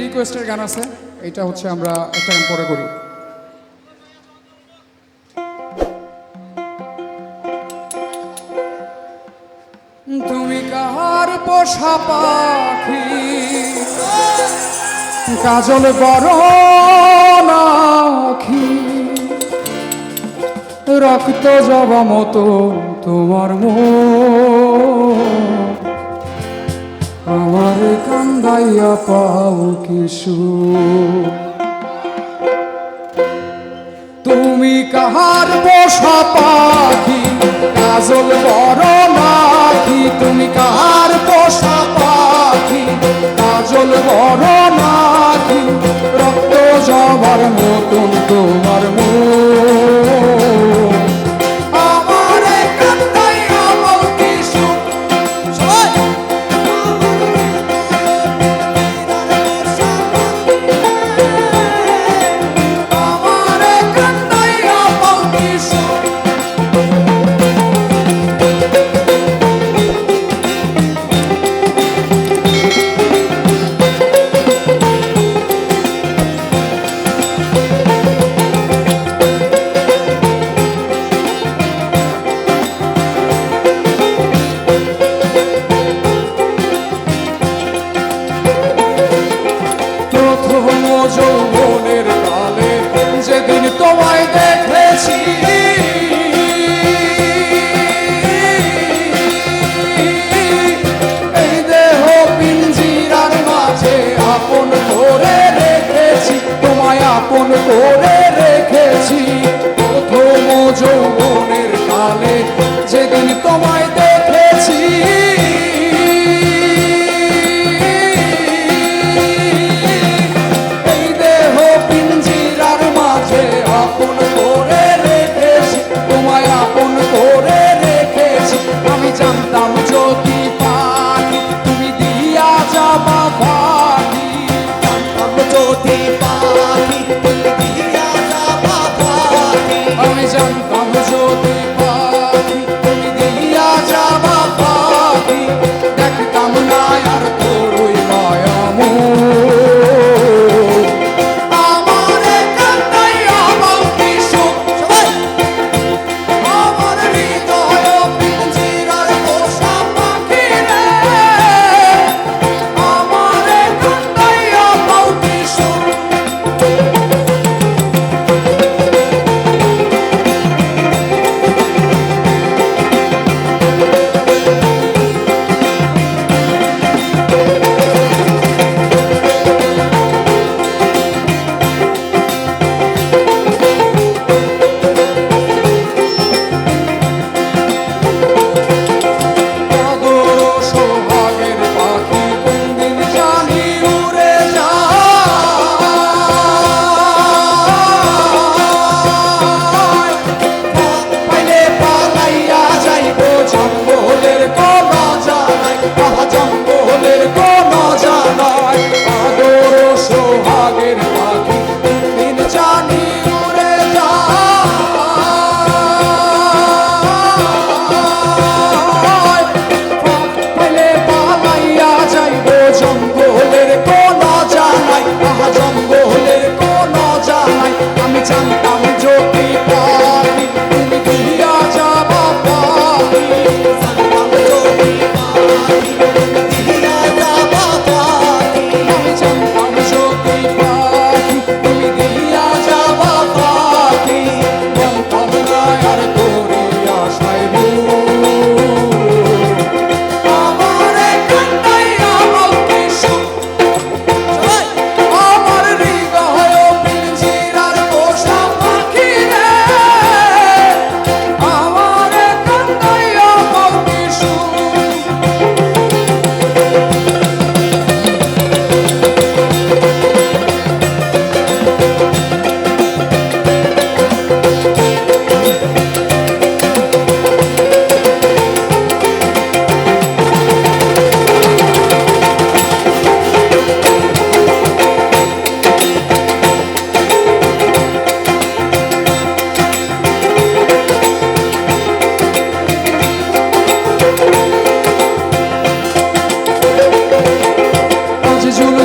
রিকোয়েস্টের গান আছে, এটা হচ্ছে আমরা একটা গান পরে করি। তুমি কাহার পোষা পাখি, কাজল বড় নাখি, রক্ত জবা মতো তোমার আমার কান্দাইয়া পাও কিশু। তুমি কাহার পোষা পাখি, কাজল বড় নাখি, তুমি কাহার পোষা পাখি, কাজল বড় নাখি, রক্ত জবার মতন তোমার আমারে কান্দাইয়া পাও কিশু। যৌবনের কালে যেদিন তোমায় দেখেছি, এই দেহ পিঞ্জিরার মাঝে আপন করে রেখেছি, তোমায় আপন করে রেখেছি। প্রথম যৌবনের কালে যেদিন তোমায় দেখেছি,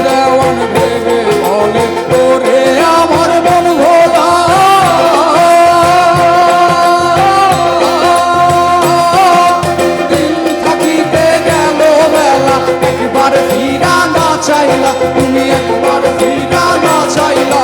দেওয়ান ভেবে বলে ওরে আমার মন ভোলা দিন থাকিতে গেল বেলা একবার ফিরা না চাইলা তুমি একবার ফিরা না চাইলা